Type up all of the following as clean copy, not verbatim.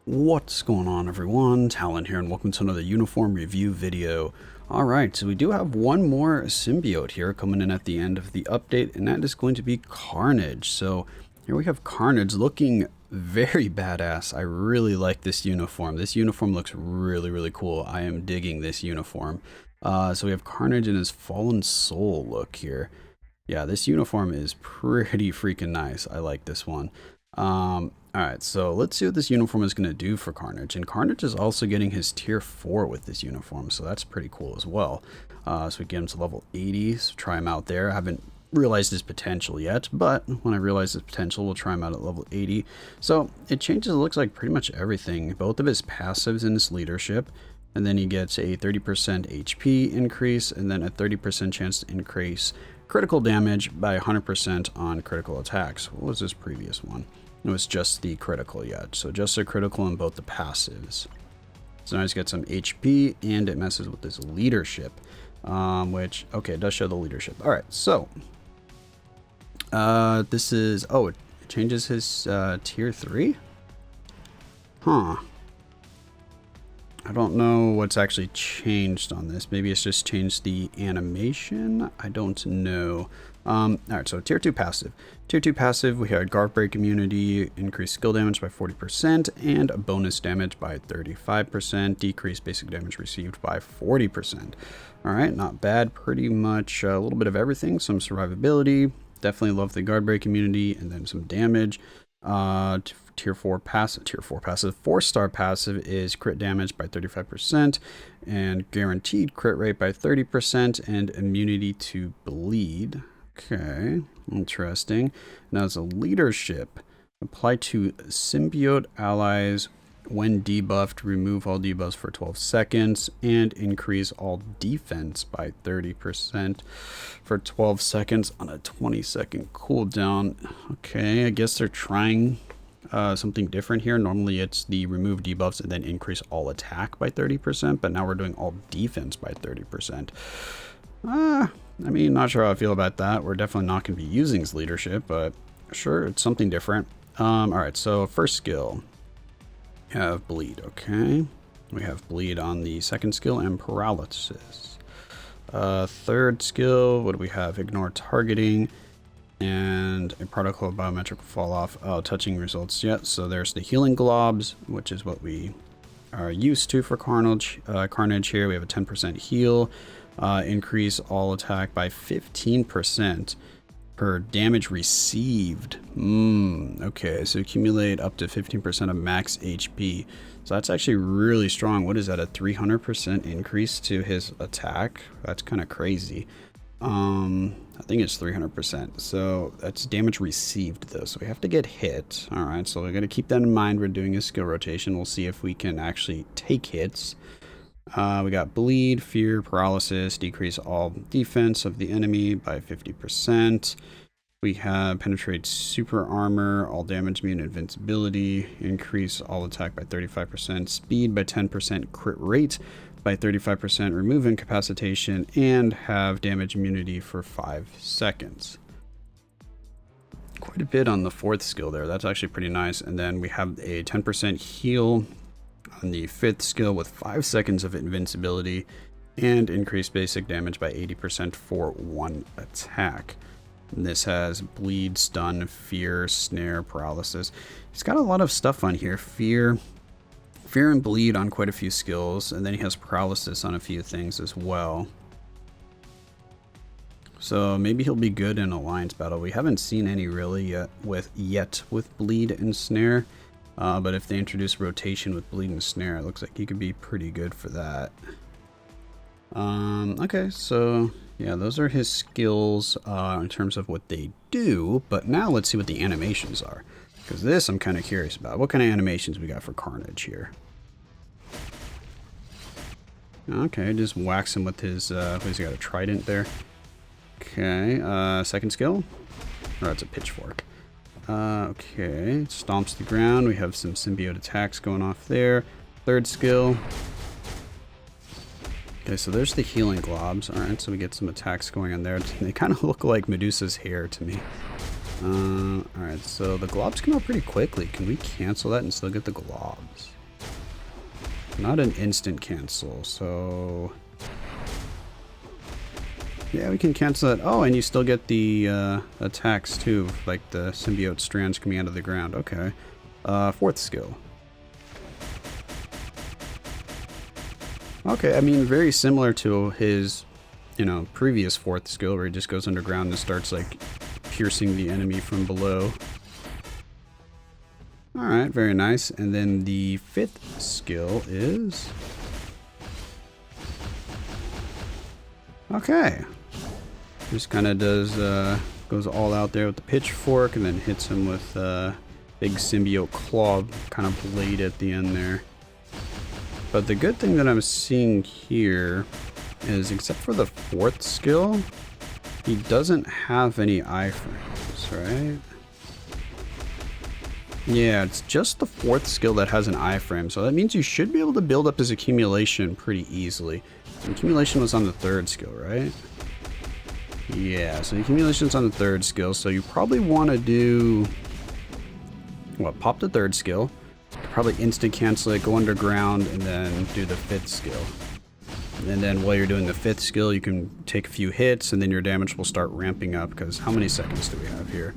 What's going on, everyone? Talen here, and welcome to another uniform review video. Alright, so we do have one more symbiote here coming in at the end of the update, and that is going to be Carnage. So here we have Carnage looking very badass. I really like this uniform. This uniform looks really cool. I am digging this uniform. So we have Carnage in his Fallen Soul look here. Yeah, this uniform is pretty freaking nice. I like this one. Alright, so let's see what this uniform is going to do for Carnage. And Carnage is also getting his tier 4 with this uniform, so that's pretty cool as well. So we get him to level 80, so try him out there. I haven't realized his potential yet, but when I realize his potential, we'll try him out at level 80. So it changes, it looks like pretty much everything. Both of his passives and his leadership. And then he gets a 30% HP increase, and then a 30% chance to increase critical damage by 100% on critical attacks. What was this previous one? It was just the critical yet. So just the critical in both the passives. So now he's got some HP, and it messes with his leadership. Which, okay, it does show the leadership. Alright, so this is, oh, it changes his tier 3? Huh. I don't know what's actually changed on this. Maybe it's just changed the animation. I don't know. Alright, so tier 2 passive. Tier 2 passive, we had guard break immunity, increased skill damage by 40%, and bonus damage by 35%, decreased basic damage received by 40%. Alright, not bad. Pretty much a little bit of everything. Some survivability. Definitely love the guard break immunity, and then some damage. Tier 4 passive, 4-star passive is crit damage by 35% and guaranteed crit rate by 30% and immunity to bleed. Okay, interesting. Now as a leadership, apply to symbiote allies when debuffed, remove all debuffs for 12 seconds, and increase all defense by 30% for 12 seconds on a 20-second cooldown. Okay, I guess they're trying something different here. Normally it's the remove debuffs and then increase all attack by 30%, but now we're doing all defense by 30%. I mean, not sure how I feel about that. We're definitely not going to be using his leadership, but sure, it's something different. Alright, so first skill. We have bleed, okay. We have bleed on the second skill and paralysis. Third skill, what do we have? Ignore targeting. And a particle of biometric fall off. Touching results yet. So there's the healing globs, which is what we are used to for Carnage. Carnage here, we have a 10% heal. Increase all attack by 15% per damage received. Okay, so accumulate up to 15% of max HP. So that's actually really strong. What is that, a 300% increase to his attack? That's kind of crazy. I think it's 300%. So that's damage received though. So we have to get hit. All right. So we got to keep that in mind. We're doing a skill rotation. We'll see if we can actually take hits. We got bleed, fear, paralysis, decrease all defense of the enemy by 50%. We have penetrate super armor, all damage immune invincibility, increase all attack by 35%, speed by 10%, crit rate by 35%, remove incapacitation, and have damage immunity for 5 seconds. Quite a bit on the fourth skill there. That's actually pretty nice. And then we have a 10% heal on the fifth skill with 5 seconds of invincibility and increased basic damage by 80% for 1 attack. And this has bleed, stun, fear, snare, paralysis. It's got a lot of stuff on here. Fear and bleed on quite a few skills, and then he has paralysis on a few things as well. So maybe he'll be good in alliance battle. We haven't seen any really yet with bleed and snare, but if they introduce rotation with bleed and snare, it looks like he could be pretty good for that. Okay, so yeah, those are his skills in terms of what they do, but now let's see what the animations are. Because this I'm kind of curious about. What kind of animations we got for Carnage here? Okay, just whacks him with his, he's got a trident there. Okay, second skill? Oh, that's a pitchfork. Okay, stomps the ground. We have some symbiote attacks going off there. Third skill. Okay, so there's the healing globs. Alright, so we get some attacks going on there. They kind of look like Medusa's hair to me. Alright, so the globs come out pretty quickly. Can we cancel that and still get the globs? It's not an instant cancel, so... Yeah, we can cancel that. Oh, and you still get the attacks too, like the symbiote strands coming out of the ground. Okay. Fourth skill. Okay, I mean, very similar to his, you know, previous fourth skill where he just goes underground and starts, like, piercing the enemy from below. Alright, very nice. And then the fifth skill is... Okay. Just kind of does, goes all out there with the pitchfork and then hits him with big symbiote claw kind of blade at the end there. But the good thing that I'm seeing here is, except for the fourth skill, he doesn't have any iframes, right? Yeah, it's just the fourth skill that has an iframe, so that means you should be able to build up his accumulation pretty easily. So accumulation was on the third skill, right? Yeah, so accumulation's on the third skill, so you probably want to do... What, pop the third skill, probably instant cancel it, go underground, and then do the fifth skill. And then while you're doing the fifth skill, you can take a few hits, and then your damage will start ramping up, because how many seconds do we have here?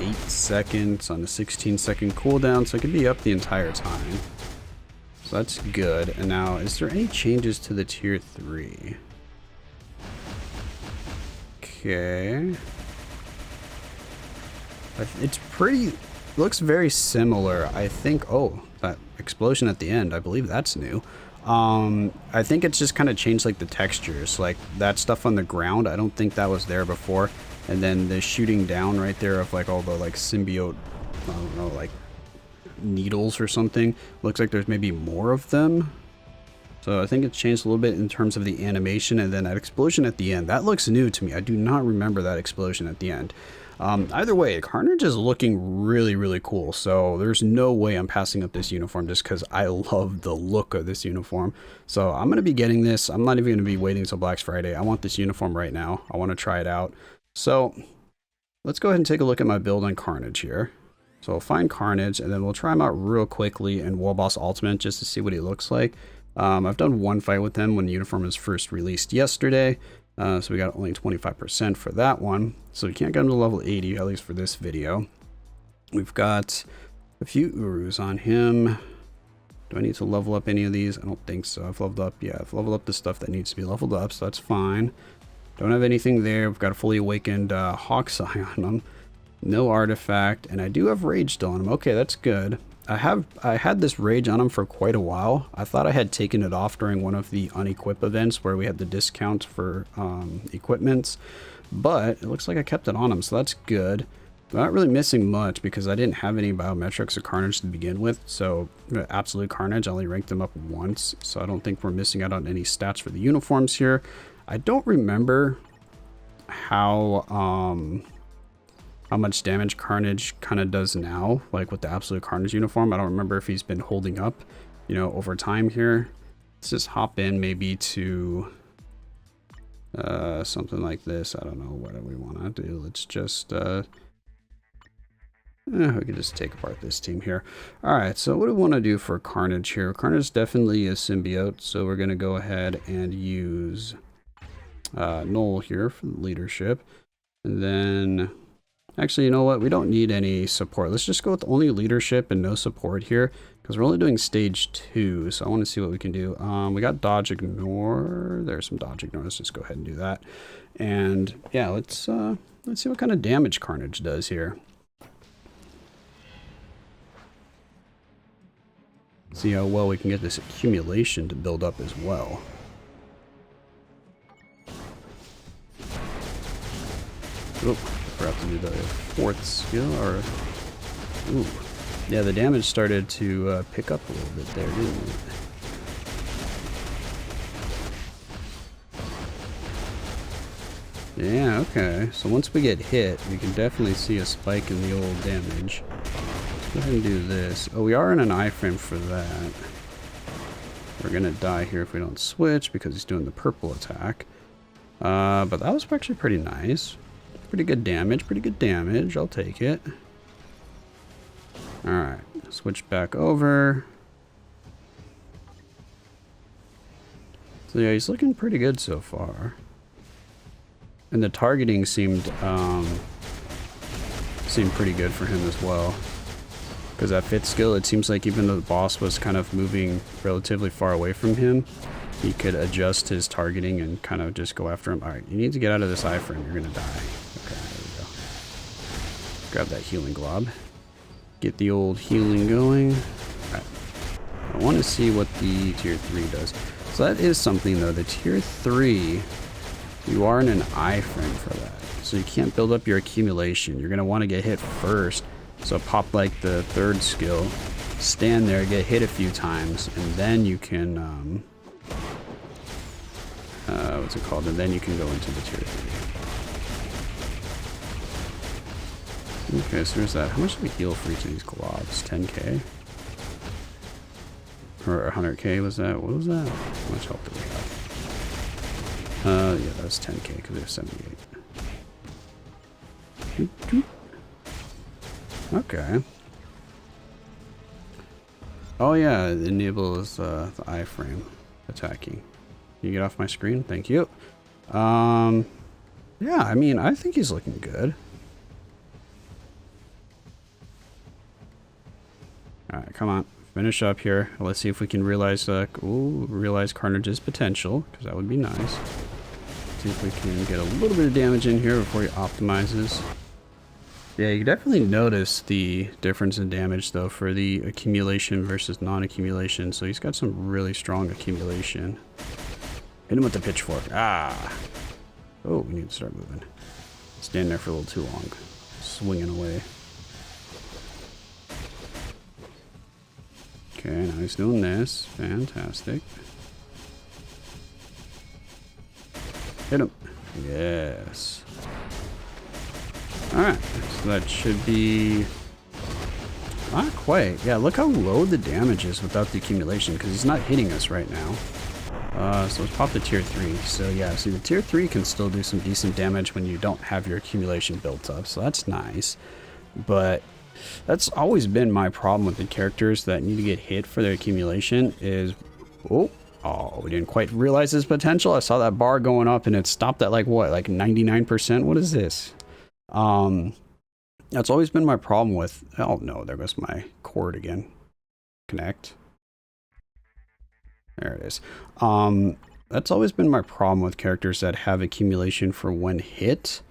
8 seconds on a 16-second cooldown, so it could be up the entire time. So that's good. And now, is there any changes to the tier 3? Okay. It's pretty... looks very similar. I think... Oh, that explosion at the end. I believe that's new. I think it's just kind of changed, like, the textures. Like, that stuff on the ground, I don't think that was there before. And then the shooting down right there of, like, all the, like, symbiote... I don't know, like... needles or something. Looks like there's maybe more of them. So I think it's changed a little bit in terms of the animation, and then that explosion at the end. That looks new to me. I do not remember that explosion at the end. Either way, Carnage is looking really, really cool. So there's no way I'm passing up this uniform just because I love the look of this uniform. So I'm going to be getting this. I'm not even going to be waiting until Black Friday. I want this uniform right now. I want to try it out. So let's go ahead and take a look at my build on Carnage here. So I'll find Carnage, and then we'll try him out real quickly in Wall Boss Ultimate just to see what he looks like. I've done one fight with him when the uniform was first released yesterday, so we got only 25% for that one. So we can't get him to level 80, at least for this video. We've got a few Urus on him. Do I need to level up any of these? I don't think so. I've leveled up, yeah, I've leveled up the stuff that needs to be leveled up, so that's fine. Don't have anything there. We've got a fully awakened Hawk's Eye on him. No artifact, and I do have rage still on him. Okay, that's good. I had this rage on him for quite a while. I thought I had taken it off during one of the unequip events where we had the discount for equipments, but it looks like I kept it on him, so that's good. I'm not really missing much because I didn't have any biometrics of Carnage to begin with, so Absolute Carnage, I only ranked them up once, so I don't think we're missing out on any stats for the uniforms here. I don't remember how much damage Carnage kind of does now, like with the Absolute Carnage uniform. I don't remember if he's been holding up, you know, over time here. Let's just hop in maybe to something like this. I don't know, what do we want to do? Let's just we can just take apart this team here. All right, so what do we want to do for Carnage here? Carnage definitely is symbiote, so we're going to go ahead and use Null here for the leadership. And then actually, you know what? We don't need any support. Let's just go with only leadership and no support here, because we're only doing stage 2. So I want to see what we can do. We got dodge ignore. There's some dodge ignore. Let's just go ahead and do that. And yeah, let's see what kind of damage Carnage does here. See how well we can get this accumulation to build up as well. Oh, forgot to do the fourth skill, or... Ooh. Yeah, the damage started to pick up a little bit there, didn't it? Yeah, okay. So once we get hit, we can definitely see a spike in the old damage. Let's go ahead and do this. Oh, we are in an iframe for that. We're gonna die here if we don't switch, because he's doing the purple attack. But that was actually pretty nice. Pretty good damage, I'll take it. Alright, switch back over. So yeah, he's looking pretty good so far. And the targeting seemed pretty good for him as well. Because that 5th skill, it seems like even though the boss was kind of moving relatively far away from him, he could adjust his targeting and kind of just go after him. Alright, you need to get out of this iframe, you're gonna die. Okay, there we go. Grab that healing glob. Get the old healing going. Alright. I want to see what the tier 3 does. So that is something though, the tier 3, you are in an iframe for that. So you can't build up your accumulation. You're gonna want to get hit first. So pop like the 3rd skill, stand there, get hit a few times, and then you can, what's it called? And then you can go into the tier 3. Okay, so there's that. How much do we heal for each of these globs? 10k? Or 100k was that? What was that? How much health do we have? Yeah, that's 10k because we have 78. Okay. Oh yeah, it enables the iframe attacking. Can you get off my screen? Thank you. Yeah, I mean, I think he's looking good. Alright, come on. Finish up here. Let's see if we can realize realize Carnage's potential, because that would be nice. See if we can get a little bit of damage in here before he optimizes. Yeah, you definitely notice the difference in damage though for the accumulation versus non-accumulation. So he's got some really strong accumulation. Hit him with the pitchfork. Ah! Oh, we need to start moving. Stand there for a little too long. Swinging away. Okay, now he's doing this. Fantastic. Hit him. Yes. Alright, so that should be... not quite. Yeah, look how low the damage is without the accumulation, because he's not hitting us right now. So let's pop the tier 3. So yeah, see the tier 3 can still do some decent damage when you don't have your accumulation built up, so that's nice. But that's always been my problem with the characters that need to get hit for their accumulation is... Oh, we didn't quite realize his potential. I saw that bar going up and it stopped at like what, like 99%? What is this? That's always been my problem with... oh no, there goes my cord again. Connect. There it is. That's always been my problem with characters that have accumulation for when hit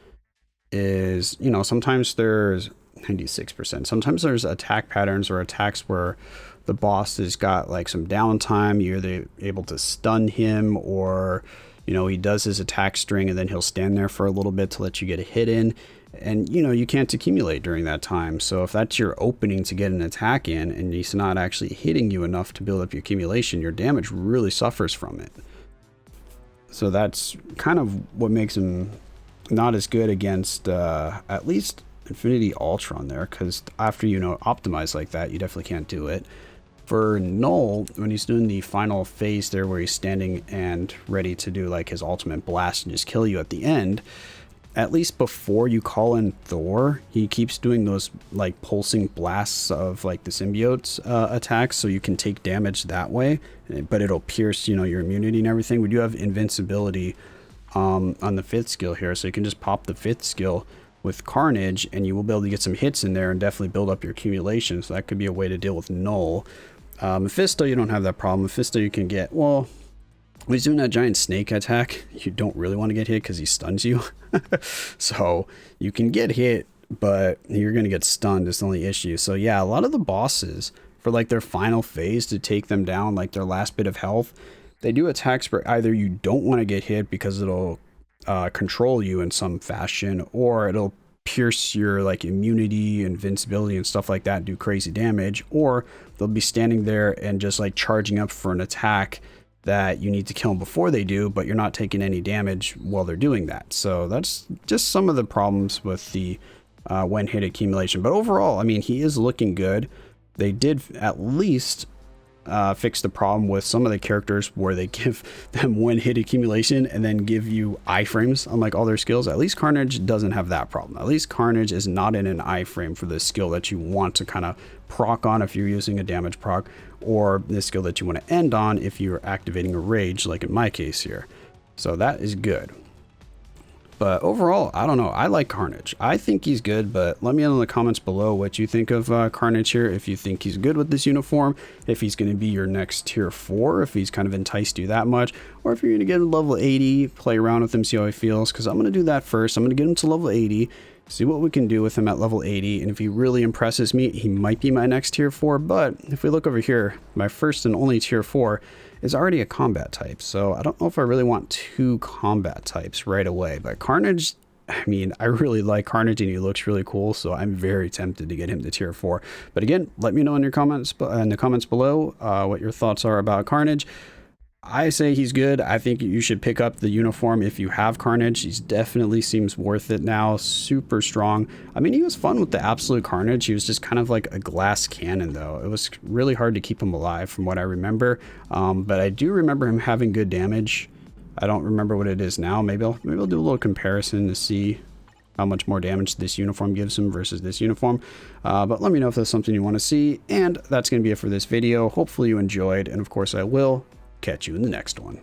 is, you know, sometimes there's 96%. Sometimes there's attack patterns or attacks where the boss has got like some downtime. You're either able to stun him or, you know, he does his attack string and then he'll stand there for a little bit to let you get a hit in. And, you know, you can't accumulate during that time. So if that's your opening to get an attack in and he's not actually hitting you enough to build up your accumulation, your damage really suffers from it. So that's kind of what makes him not as good against at least Infinity Ultron there. Because after, you know, optimize like that, you definitely can't do it. For Null, when he's doing the final phase there where he's standing and ready to do like his ultimate blast and just kill you at the end, at least before you call in Thor, he keeps doing those like pulsing blasts of like the symbiotes attacks, so you can take damage that way, but it'll pierce, you know, your immunity and everything. We do have invincibility on the 5th skill here, so you can just pop the 5th skill with Carnage and you will be able to get some hits in there and definitely build up your accumulation. So that could be a way to deal with Null. Mephisto, you don't have that problem. Mephisto you can get, well, when he's doing that giant snake attack, you don't really want to get hit because he stuns you. So you can get hit, but you're going to get stunned is the only issue. So yeah, a lot of the bosses, for like their final phase to take them down, like their last bit of health, they do attacks where either you don't want to get hit because it'll control you in some fashion, or it'll pierce your like immunity, invincibility and stuff like that and do crazy damage, or they'll be standing there and just like charging up for an attack that you need to kill them before they do, but you're not taking any damage while they're doing that. So that's just some of the problems with the when hit accumulation. But overall, I mean, he is looking good. They did at least fix the problem with some of the characters where they give them one hit accumulation and then give you iframes unlike all their skills. At least Carnage doesn't have that problem. At least Carnage is not in an iframe for the skill that you want to kind of proc on if you're using a damage proc, or the skill that you want to end on if you're activating a rage, like in my case here. So that is good. But overall, I don't know. I like Carnage. I think he's good, but let me know in the comments below what you think of Carnage here. If you think he's good with this uniform, if he's going to be your next tier 4, if he's kind of enticed you that much, or if you're going to get him level 80, play around with him, see how he feels, because I'm going to do that first. I'm going to get him to level 80, see what we can do with him at level 80, and if he really impresses me, he might be my next tier 4. But if we look over here, my first and only tier 4 is already a combat type, so I don't know if I really want 2 combat types right away. But Carnage, I mean, I really like Carnage and he looks really cool, so I'm very tempted to get him to tier 4. But again, let me know in your comments below what your thoughts are about Carnage. I say he's good. I think you should pick up the uniform if you have Carnage. He definitely seems worth it now. Super strong. I mean, he was fun with the absolute Carnage. He was just kind of like a glass cannon, though. It was really hard to keep him alive from what I remember. But I do remember him having good damage. I don't remember what it is now. Maybe I'll do a little comparison to see how much more damage this uniform gives him versus this uniform. But let me know if that's something you want to see. And that's going to be it for this video. Hopefully you enjoyed. And of course I will catch you in the next one.